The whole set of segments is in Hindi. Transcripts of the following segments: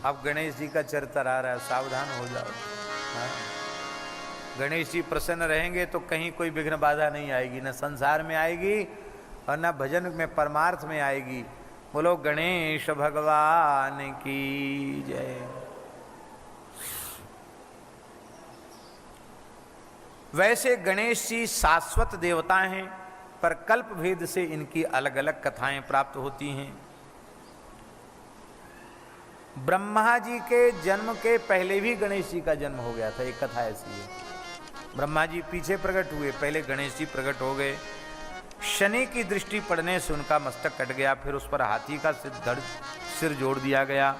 अब गणेश जी का चरित्र आ रहा है, सावधान हो जाओ। हाँ? गणेश जी प्रसन्न रहेंगे तो कहीं कोई विघ्न बाधा नहीं आएगी, न संसार में आएगी और न भजन में परमार्थ में आएगी। बोलो गणेश भगवान की जय। वैसे गणेश जी शाश्वत देवता हैं, पर कल्प भेद से इनकी अलग अलग कथाएं प्राप्त होती हैं। ब्रह्मा जी के जन्म के पहले भी गणेश जी का जन्म हो गया था, एक कथा ऐसी है। ब्रह्मा जी पीछे प्रकट हुए, पहले गणेश जी प्रकट हो गए। शनि की दृष्टि पड़ने से उनका मस्तक कट गया, फिर उस पर हाथी का सिर जोड़ दिया गया।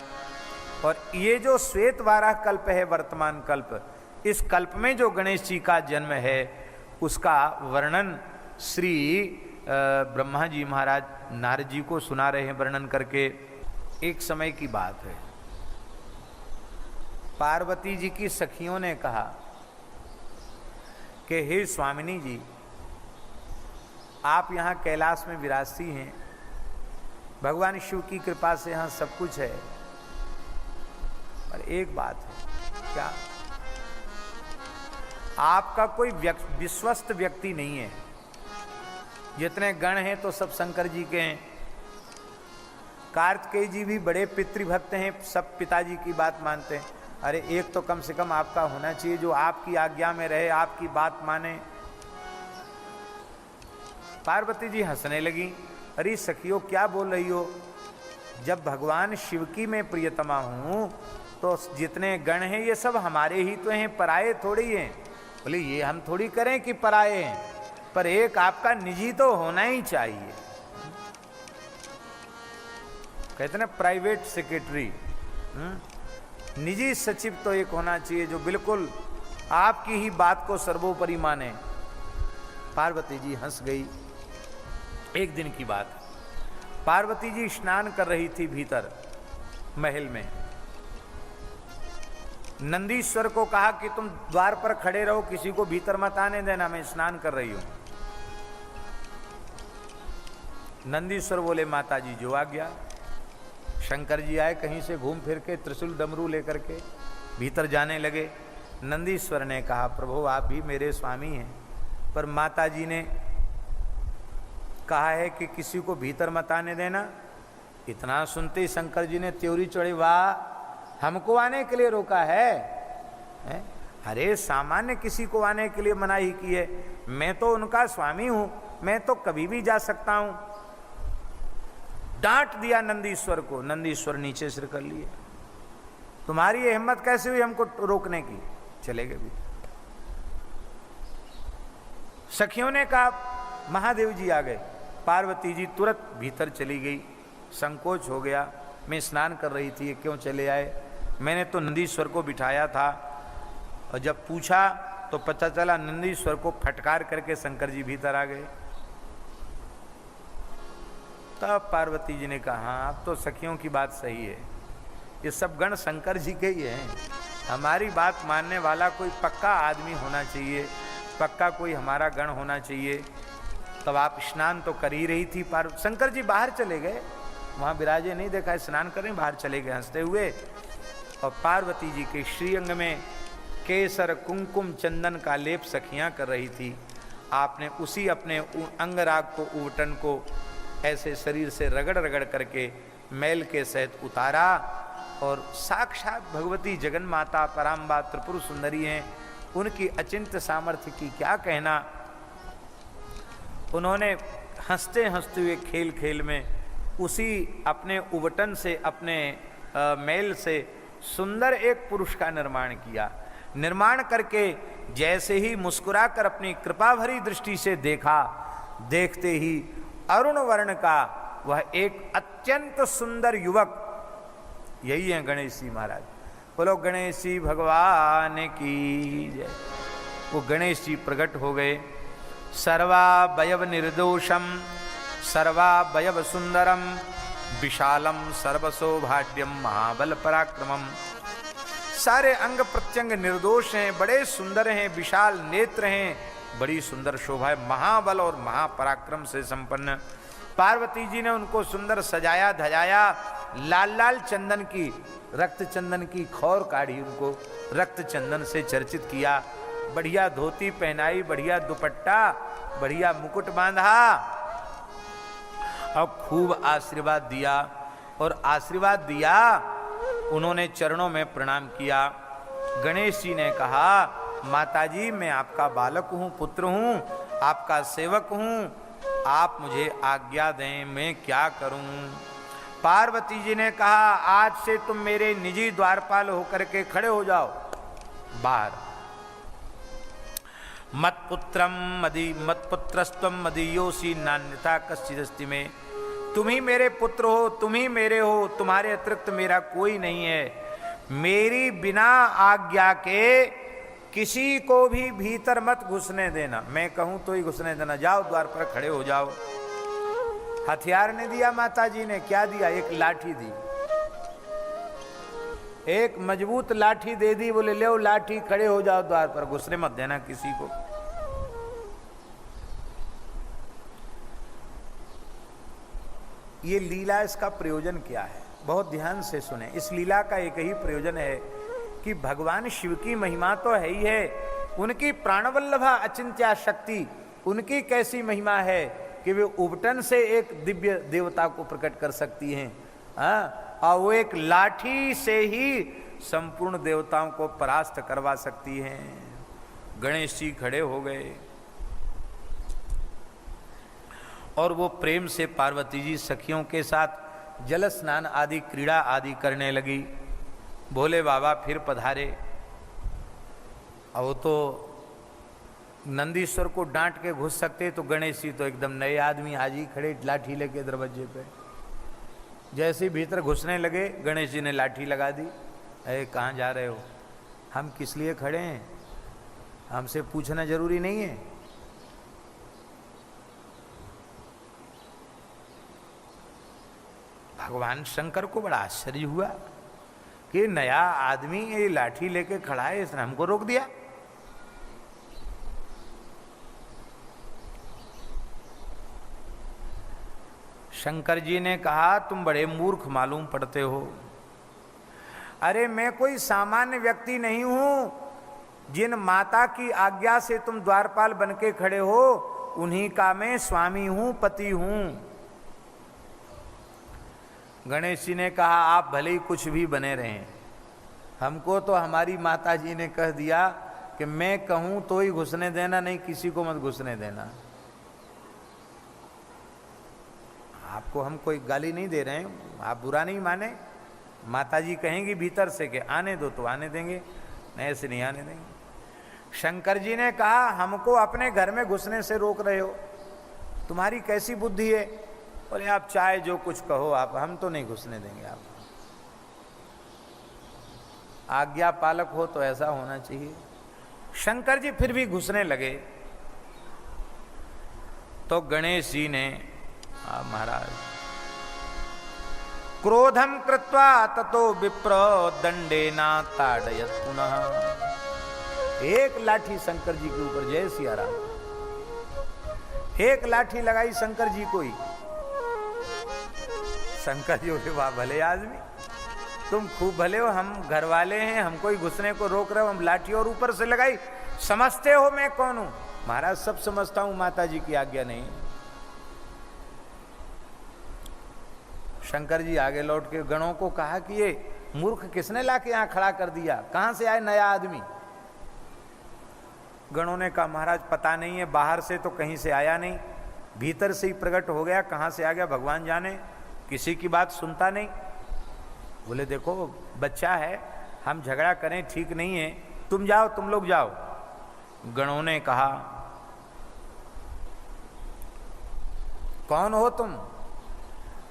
और ये जो श्वेत वाराह कल्प है, वर्तमान कल्प, इस कल्प में जो गणेश जी का जन्म है उसका वर्णन श्री ब्रह्मा जी महाराज नारद जी को सुना रहे हैं वर्णन करके। एक समय की बात है, पार्वती जी की सखियों ने कहा कि हे स्वामिनी जी, आप यहाँ कैलाश में विराजती हैं, भगवान शिव की कृपा से यहाँ सब कुछ है, पर एक बात है। क्या? आपका कोई विश्वस्त व्यक्ति नहीं है। जितने गण हैं तो सब शंकर जी के हैं। कार्तिकेय जी भी बड़े पितृभक्त हैं, सब पिताजी की बात मानते हैं। अरे एक तो कम से कम आपका होना चाहिए जो आपकी आज्ञा में रहे, आपकी बात माने। पार्वती जी हंसने लगी। अरे सखियों क्या बोल रही हो, जब भगवान शिव की मैं प्रियतमा हूं तो जितने गण हैं ये सब हमारे ही तो हैं, पराये थोड़ी हैं। बोले ये हम थोड़ी करें कि पराये हैं, पर एक आपका निजी तो होना ही चाहिए। कहते ना प्राइवेट सेक्रेटरी, निजी सचिव तो एक होना चाहिए जो बिल्कुल आपकी ही बात को सर्वोपरि माने। पार्वती जी हंस गई। एक दिन की बात, पार्वती जी स्नान कर रही थी भीतर महल में। नंदीश्वर को कहा कि तुम द्वार पर खड़े रहो, किसी को भीतर मत आने देना, मैं स्नान कर रही हूं। नंदीश्वर बोले माता जी जो आ गया। शंकर जी आए कहीं से घूम फिर के, त्रिशूल डमरू लेकर के भीतर जाने लगे। नंदीश्वर ने कहा प्रभु आप भी मेरे स्वामी हैं, पर माता जी ने कहा है कि किसी को भीतर मत आने देना। इतना सुनते ही शंकर जी ने त्योरी चढ़ी, वाह हमको आने के लिए रोका है? अरे सामान्य किसी को आने के लिए मनाही की है, मैं तो उनका स्वामी हूं, मैं तो कभी भी जा सकता हूं। डांट दिया नंदीश्वर को। नंदीश्वर नीचे सिर कर लिए। तुम्हारी ये हिम्मत कैसे हुई हमको रोकने की? चले गए भी। सखियों ने कहा महादेव जी आ गए। पार्वती जी तुरंत भीतर चली गई। संकोच हो गया, मैं स्नान कर रही थी, क्यों चले आए? मैंने तो नंदीश्वर को बिठाया था। और जब पूछा तो पता चला नंदीश्वर को फटकार करके शंकर जी भीतर आ गए। तब पार्वती जी ने कहा हाँ अब तो सखियों की बात सही है, ये सब गण शंकर जी के ही हैं, हमारी बात मानने वाला कोई पक्का आदमी होना चाहिए, पक्का कोई हमारा गण होना चाहिए। तब आप स्नान तो कर ही रही थी। शंकर जी बाहर चले गए, वहाँ विराजे नहीं देखा, स्नान करें बाहर चले गए हंसते हुए। और पार्वती जी के श्रीअंग में केसर कुंकुम चंदन का लेप सखियाँ कर रही थी। आपने उसी अपने अंगराग को, उवटन को ऐसे शरीर से रगड़ रगड़ करके मैल के सहित उतारा। और साक्षात भगवती जगन माता पराम्बा त्रिपुर सुंदरी हैं, उनकी अचिंत्य सामर्थ्य की क्या कहना। उन्होंने हंसते हंसते हुए खेल खेल में उसी अपने उवटन से, अपने मैल से सुंदर एक पुरुष का निर्माण किया। निर्माण करके जैसे ही मुस्कुराकर अपनी कृपा भरी दृष्टि से देखा, देखते ही अरुण वर्ण का वह एक अत्यंत सुंदर युवक, यही है गणेश जी महाराज। बोलो गणेश जी भगवान की जय। वो गणेश जी प्रकट हो गए। सर्वावयव निर्दोषम सर्वावयव सुंदरम विशालम सर्वसौभाग्यम महाबल पराक्रमम। सारे अंग प्रत्यंग निर्दोष हैं, बड़े सुंदर हैं, विशाल नेत्र हैं, बड़ी सुंदर शोभा है, महाबल और महापराक्रम से संपन्न। पार्वती जी ने उनको सुंदर सजाया धजाया लाल लाल चंदन की, रक्त चंदन की खौर काढ़ी, उनको रक्त चंदन से चर्चित किया, बढ़िया धोती पहनाई, बढ़िया दुपट्टा, बढ़िया मुकुट बांधा और खूब आशीर्वाद दिया। और आशीर्वाद दिया, उन्होंने चरणों में प्रणाम किया। गणेश जी ने कहा, माताजी मैं आपका बालक हूँ, पुत्र हूँ, आपका सेवक हूँ, आप मुझे आज्ञा दें, मैं क्या करूँ। पार्वती जी ने कहा, आज से तुम मेरे निजी द्वारपाल होकर के खड़े हो जाओ बाहर। मत्पुत्रस्त्वं मदीयोऽसि नान्यथा कश्चिदस्ति में, तुम ही मेरे पुत्र हो, तुम ही मेरे हो, तुम्हारे अतिरिक्त मेरा कोई नहीं है। मेरी बिना आज्ञा के किसी को भी भीतर मत घुसने देना, मैं कहूं तो ही घुसने देना, जाओ द्वार पर खड़े हो जाओ। हथियार ने दिया माता जी ने, क्या दिया, एक लाठी दी, एक मजबूत लाठी दे दी, बोले ले लाठी, खड़े हो जाओ द्वार पर, घुसने मत देना किसी को। ये लीला, इसका प्रयोजन क्या है, बहुत ध्यान से सुने। इस लीला का एक ही प्रयोजन है कि भगवान शिव की महिमा तो है ही है, उनकी प्राणवल्लभा अचिंत्या शक्ति, उनकी कैसी महिमा है कि वे उबटन से एक दिव्य देवता को प्रकट कर सकती हैं, और वो एक लाठी से ही संपूर्ण देवताओं को परास्त करवा सकती हैं। गणेश जी खड़े हो गए और वो प्रेम से पार्वती जी सखियों के साथ जल स्नान आदि क्रीड़ा आदि करने लगी। भोले बाबा फिर पधारे, और वो तो नंदीश्वर को डांट के घुस सकते, तो गणेश जी तो एकदम नए आदमी आज ही खड़े लाठी लेके दरवाजे पे। जैसे ही भीतर घुसने लगे, गणेश जी ने लाठी लगा दी, अरे कहाँ जा रहे हो, हम किस लिए खड़े हैं, हमसे पूछना जरूरी नहीं है। भगवान शंकर को बड़ा आश्चर्य हुआ कि नया आदमी ये लाठी लेके खड़ा है, इसने हमको रोक दिया। शंकर जी ने कहा, तुम बड़े मूर्ख मालूम पड़ते हो। अरे मैं कोई सामान्य व्यक्ति नहीं हूं, जिन माता की आज्ञा से तुम द्वारपाल बनके खड़े हो, उन्हीं का मैं स्वामी हूं, पति हूं। गणेश जी ने कहा, आप भले ही कुछ भी बने रहें, हमको तो हमारी माता जी ने कह दिया कि मैं कहूं तो ही घुसने देना, नहीं किसी को मत घुसने देना। आपको हम कोई गाली नहीं दे रहे हैं, आप बुरा नहीं माने। माता जी कहेंगी भीतर से कि आने दो तो आने देंगे, नहीं ऐसे नहीं आने देंगे। शंकर जी ने कहा, हमको अपने घर में घुसने से रोक रहे हो, तुम्हारी कैसी बुद्धि है। बोले आप चाहे जो कुछ कहो, आप, हम तो नहीं घुसने देंगे। आप आज्ञा पालक हो तो ऐसा होना चाहिए। शंकर जी फिर भी घुसने लगे, तो गणेश जी ने, महाराज, क्रोधम कृत्वा ततो विप्र दंडेना ताड़यत पुनः। एक लाठी शंकर जी के ऊपर, जय सिया राम, एक लाठी लगाई शंकर जी को ही। शंकर जी बोले, वाह भले आदमी, तुम खूब भले हो, हम घर वाले हैं, हमको ही घुसने को रोक रहे हो, हम लाठी और ऊपर से लगाई, समझते हो मैं कौन हूं। महाराज सब समझता हूं, माता जी की आज्ञा नहीं। शंकर जी आगे लौट के गणों को कहा कि ये मूर्ख किसने लाके यहां खड़ा कर दिया, कहां से आए नया आदमी। गणों ने कहा, महाराज पता नहीं है, बाहर से तो कहीं से आया नहीं, भीतर से ही प्रकट हो गया, कहां से आ गया भगवान जाने, किसी की बात सुनता नहीं। बोले देखो बच्चा है, हम झगड़ा करें ठीक नहीं है, तुम जाओ, तुम लोग जाओ। गणों ने कहा, कौन हो तुम।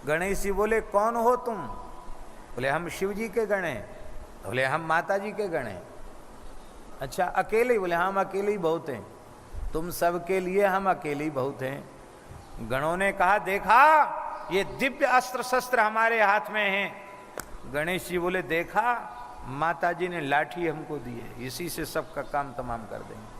गणेश जी बोले, कौन हो तुम। बोले हम शिव जी के गण हैं। बोले हम माता जी के गण हैं। अच्छा अकेले ही। बोले हम अकेले ही बहुत हैं, तुम सबके लिए हम अकेले ही बहुत हैं। गणों ने कहा, देखा ये दिव्य अस्त्र शस्त्र हमारे हाथ में हैं। गणेश जी बोले, देखा माता जी ने लाठी हमको दी है, इसी से सबका काम तमाम कर देंगे।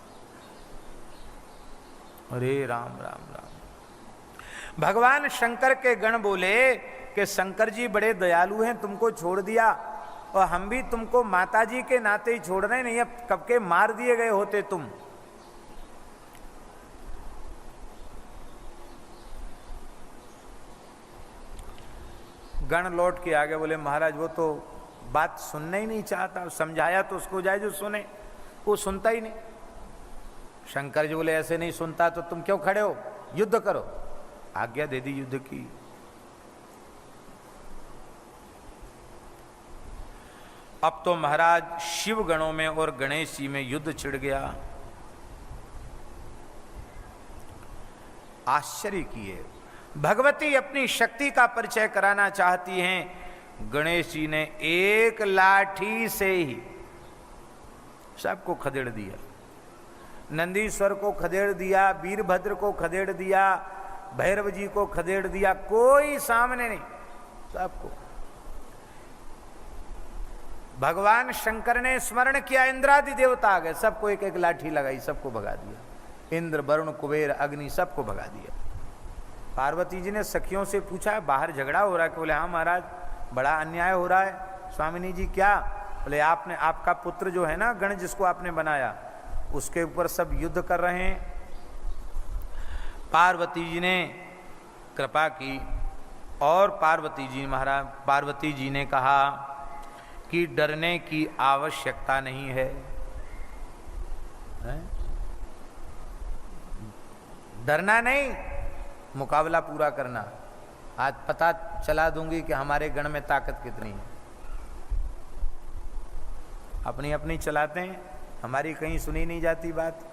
अरे राम राम राम। भगवान शंकर के गण बोले कि शंकर जी बड़े दयालु हैं, तुमको छोड़ दिया, और हम भी तुमको माताजी के नाते ही छोड़ रहे, नहीं अब कब के मार दिए गए होते तुम। गण लौट के आगे बोले महाराज वो तो बात सुनना ही नहीं चाहता, समझाया तो उसको जाए जो सुने, वो सुनता ही नहीं। शंकर जी बोले ऐसे नहीं सुनता तो तुम क्यों खड़े हो, युद्ध करो। आज्ञा दे दी युद्ध की। अब तो महाराज शिव गणों में और गणेश जी में युद्ध छिड़ गया। आश्चर्य किए, भगवती अपनी शक्ति का परिचय कराना चाहती हैं। गणेश जी ने एक लाठी से ही सबको खदेड़ दिया, नंदीश्वर को खदेड़ दिया, वीरभद्र को खदेड़ दिया, भैरव जी को खदेड़ दिया, कोई सामने नहीं, सबको। भगवान शंकर ने स्मरण किया, इंद्रादि देवता आ गए, सबको एक एक लाठी लगाई, सबको भगा दिया। इंद्र, वरुण, कुबेर, अग्नि सबको भगा दिया। पार्वती जी ने सखियों से पूछा बाहर झगड़ा हो रहा है? बोले हाँ महाराज बड़ा अन्याय हो रहा है। स्वामिनी जी क्या? बोले आपने, आपका पुत्र जो है ना गण जिसको आपने बनाया, उसके ऊपर सब युद्ध कर रहे हैं। पार्वती जी ने कृपा की और पार्वती जी ने कहा कि डरने की आवश्यकता नहीं है, डरना नहीं, मुकाबला पूरा करना। आज पता चला दूंगी कि हमारे गण में ताकत कितनी है। अपनी अपनी चलाते हैं, हमारी कहीं सुनी नहीं जाती बात,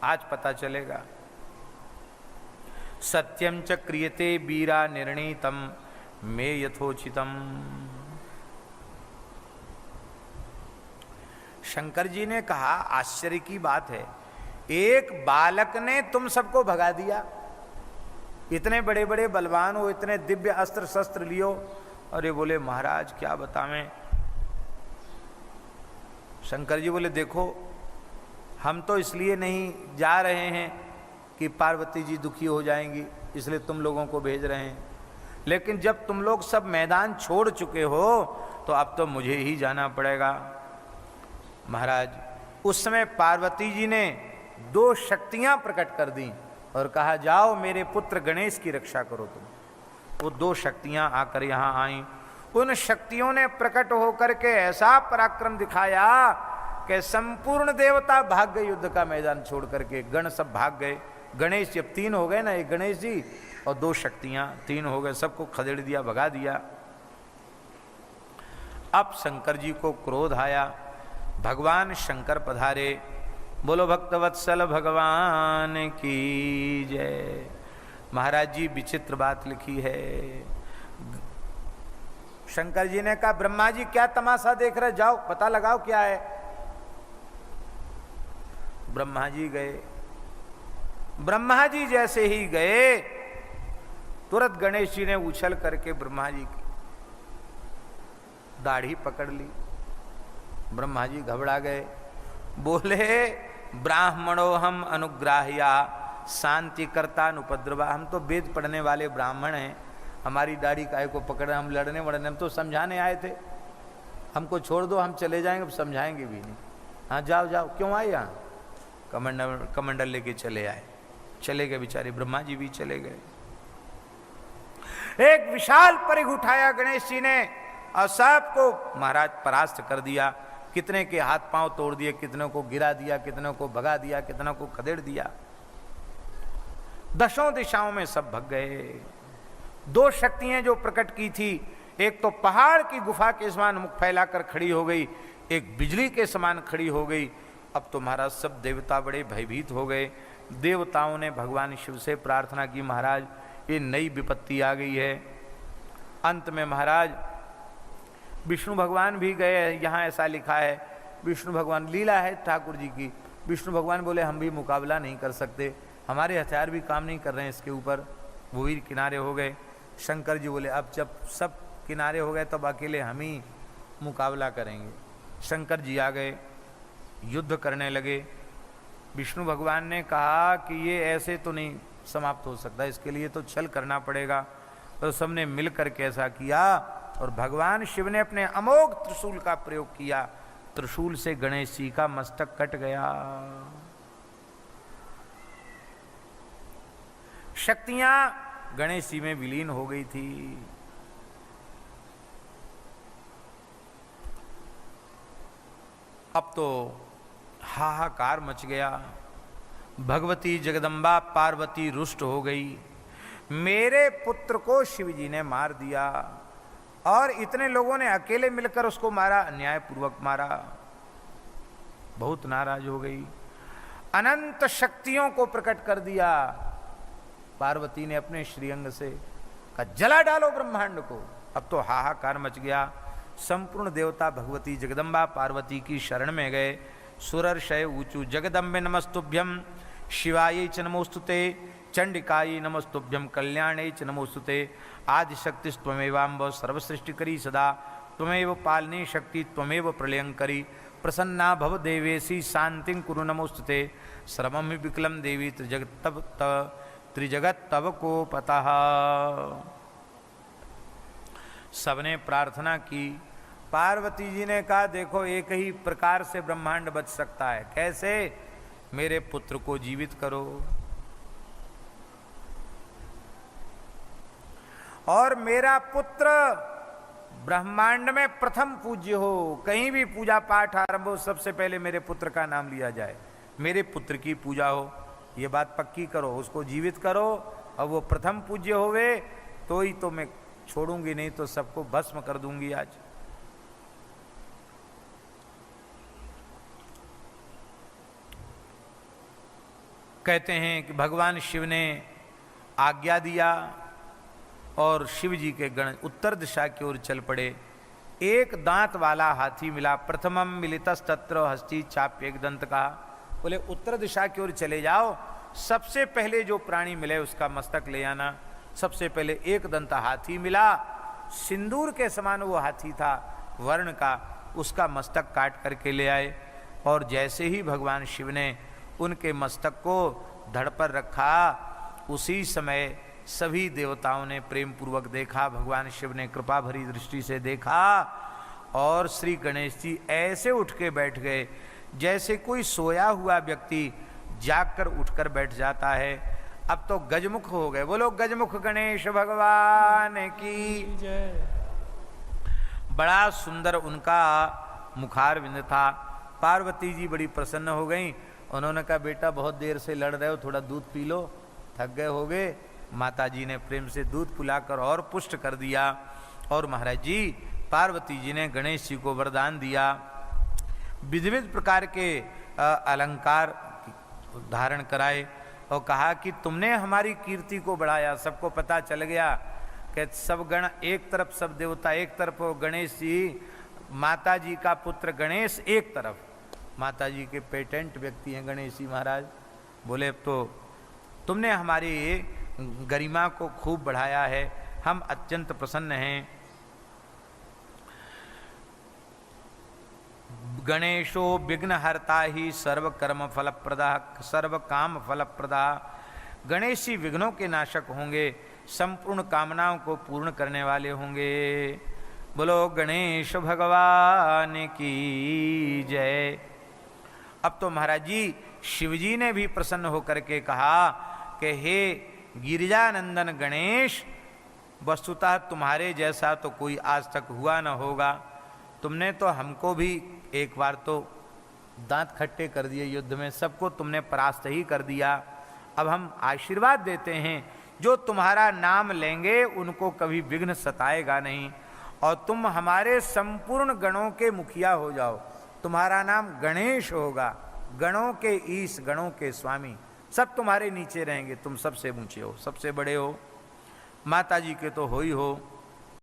आज पता चलेगा। सत्यम च क्रियते वीरा निर्णीतम मे यथोचितम। शंकर जी ने कहा आश्चर्य की बात है, एक बालक ने तुम सबको भगा दिया, इतने बड़े बड़े बलवान हो, इतने दिव्य अस्त्र शस्त्र लियो। अरे बोले महाराज क्या बतावें। शंकर जी बोले देखो हम तो इसलिए नहीं जा रहे हैं कि पार्वती जी दुखी हो जाएंगी, इसलिए तुम लोगों को भेज रहे हैं, लेकिन जब तुम लोग सब मैदान छोड़ चुके हो तो अब तो मुझे ही जाना पड़ेगा। महाराज उस समय पार्वती जी ने दो शक्तियां प्रकट कर दी और कहा जाओ मेरे पुत्र गणेश की रक्षा करो तुम। वो दो शक्तियां आकर यहां आईं। उन शक्तियों ने प्रकट होकर के ऐसा पराक्रम दिखाया कि संपूर्ण देवता भाग गए युद्ध का मैदान छोड़ करके, गण सब भाग गए। गणेश जब तीन हो गए ना, एक गणेश जी और दो शक्तियां, तीन हो गए, सबको खदेड़ दिया, भगा दिया। अब शंकर जी को क्रोध आया, भगवान शंकर पधारे। बोलो भक्तवत्सल भगवान की जय। महाराज जी विचित्र बात लिखी है। शंकर जी ने कहा ब्रह्मा जी क्या तमाशा देख रहे, जाओ पता लगाओ क्या है। ब्रह्मा जी गए। ब्रह्मा जी जैसे ही गए तुरंत गणेश जी ने उछल करके ब्रह्मा जी की दाढ़ी पकड़ ली। ब्रह्मा जी घबरा गए, बोले ब्राह्मणो हम अनुग्राह्या शांति करता अनुपद्रवा। हम तो वेद पढ़ने वाले ब्राह्मण हैं, हमारी दाढ़ी काहे को पकड़, हम लड़ने वड़ने, हम तो समझाने आए थे, हमको छोड़ दो, हम चले जाएंगे, अब समझाएंगे भी नहीं। हाँ जाओ जाओ। क्यों आए यहाँ? कमंडल लेके चले आए, चले गए बेचारे, ब्रह्मा जी भी चले गए। एक विशाल परिघ उठाया गणेश जी ने और सबको महाराज परास्त कर दिया। कितने के हाथ पांव तोड़ दिए, कितनों को गिरा दिया, कितनों को भगा दिया, कितनों को खदेड़ दिया। दशों दिशाओं में सब भग गए। दो शक्तियां जो प्रकट की थी, एक तो पहाड़ की गुफा के समान मुख फैलाकर खड़ी हो गई, एक बिजली के समान खड़ी हो गई। अब तो महाराज सब देवता बड़े भयभीत हो गए। देवताओं ने भगवान शिव से प्रार्थना की, महाराज ये नई विपत्ति आ गई है। अंत में महाराज विष्णु भगवान भी गए। यहाँ ऐसा लिखा है, विष्णु भगवान, लीला है ठाकुर जी की, विष्णु भगवान बोले हम भी मुकाबला नहीं कर सकते, हमारे हथियार भी काम नहीं कर रहे हैं इसके ऊपर। वो भी किनारे हो गए। शंकर जी बोले अब जब सब किनारे हो गए तब अकेले हम ही मुकाबला करेंगे। शंकर जी आ गए, युद्ध करने लगे। विष्णु भगवान ने कहा कि ये ऐसे तो नहीं समाप्त हो सकता है, इसके लिए तो छल करना पड़ेगा। तो सबने मिलकर के ऐसा किया और भगवान शिव ने अपने अमोघ त्रिशूल का प्रयोग किया। त्रिशूल से गणेश जी का मस्तक कट गया। शक्तियां गणेश जी में विलीन हो गई थी। अब तो हाहाकार मच गया। भगवती जगदम्बा पार्वती रुष्ट हो गई। मेरे पुत्र को शिव जी ने मार दिया और इतने लोगों ने अकेले मिलकर उसको मारा, अन्यायपूर्वक मारा। बहुत नाराज हो गई। अनंत शक्तियों को प्रकट कर दिया पार्वती ने अपने श्रीअंग से, का जला डालो ब्रह्मांड को। अब तो हाहाकार मच गया। संपूर्ण देवता भगवती जगदम्बा पार्वती की शरण में गए। सुरर्षय ऊचु जगदम्बे नमस्तुभ्यम, शिवाय च नमोस्तुते, चंडिकाय नमस्तुभ्यम, कल्याणे च नमोस्तुते, आदिशक्ति त्वमेवाम्ब सर्वसृष्टिकरी सदा, त्वमेव पालने शक्ति त्वमेव प्रलयंकरी, प्रसन्ना भव देवेशी शांतिं कुरु नमोस्तुते, श्रमं विकलम देवी त्रिजगत तव को पतः। सबने प्रार्थना की। पार्वती जी ने कहा देखो एक ही प्रकार से ब्रह्मांड बच सकता है। कैसे? मेरे पुत्र को जीवित करो और मेरा पुत्र ब्रह्मांड में प्रथम पूज्य हो। कहीं भी पूजा पाठ आरंभ हो सबसे पहले मेरे पुत्र का नाम लिया जाए, मेरे पुत्र की पूजा हो। ये बात पक्की करो, उसको जीवित करो और वो प्रथम पूज्य होवे तो ही तो मैं छोड़ूंगी, नहीं तो सबको भस्म कर दूंगी आज। कहते हैं कि भगवान शिव ने आज्ञा दिया और शिव जी के गण उत्तर दिशा की ओर चल पड़े। एक दांत वाला हाथी मिला। प्रथमम मिलितस्तत्र हस्ती चाप एक दंत का। बोले उत्तर दिशा की ओर चले जाओ, सबसे पहले जो प्राणी मिले उसका मस्तक ले आना। सबसे पहले एक दंत हाथी मिला। सिंदूर के समान वो हाथी था वर्ण का, उसका मस्तक काट करके ले आए। और जैसे ही भगवान शिव ने उनके मस्तक को धड़ पर रखा, उसी समय सभी देवताओं ने प्रेम पूर्वक देखा। भगवान शिव ने कृपा भरी दृष्टि से देखा और श्री गणेश जी ऐसे उठ के बैठ गए जैसे कोई सोया हुआ व्यक्ति जागकर उठकर बैठ जाता है। अब तो गजमुख हो गए। बोलो गजमुख गणेश भगवान की जय। बड़ा सुंदर उनका मुखारविंद था। पार्वती जी बड़ी प्रसन्न हो गई। उन्होंने कहा बेटा बहुत देर से लड़ रहे हो, थोड़ा दूध पी लो, थक गए होगे। माता जी ने प्रेम से दूध पिलाकर और पुष्ट कर दिया। और महाराज जी पार्वती जी ने गणेश जी को वरदान दिया, विविध विविध प्रकार के अलंकार धारण कराए और कहा कि तुमने हमारी कीर्ति को बढ़ाया। सबको पता चल गया कि सब गण एक तरफ, सब देवता एक तरफ, गणेश जी माता जी का पुत्र गणेश एक तरफ। माता जी के पेटेंट व्यक्ति हैं गणेश जी महाराज। बोले तो तुमने हमारी गरिमा को खूब बढ़ाया है, हम अत्यंत प्रसन्न हैं। गणेशो विघ्नहर्ता ही सर्व कर्म फलप्रदा सर्व काम फलप्रदा। गणेश जी विघ्नों के नाशक होंगे, संपूर्ण कामनाओं को पूर्ण करने वाले होंगे। बोलो गणेश भगवान की जय। अब तो महाराज जी शिवजी ने भी प्रसन्न होकर के कहा कि हे गिरिजानंदन गणेश, वस्तुतः तुम्हारे जैसा तो कोई आज तक हुआ न होगा। तुमने तो हमको भी एक बार तो दांत खट्टे कर दिए युद्ध में, सबको तुमने परास्त ही कर दिया। अब हम आशीर्वाद देते हैं जो तुम्हारा नाम लेंगे उनको कभी विघ्न सताएगा नहीं और तुम हमारे संपूर्ण गणों के मुखिया हो जाओ। तुम्हारा नाम गणेश होगा, गणों के ईश, गणों के स्वामी, सब तुम्हारे नीचे रहेंगे। तुम सबसे ऊंचे हो, सबसे बड़े हो, माता जी के तो हो ही हो।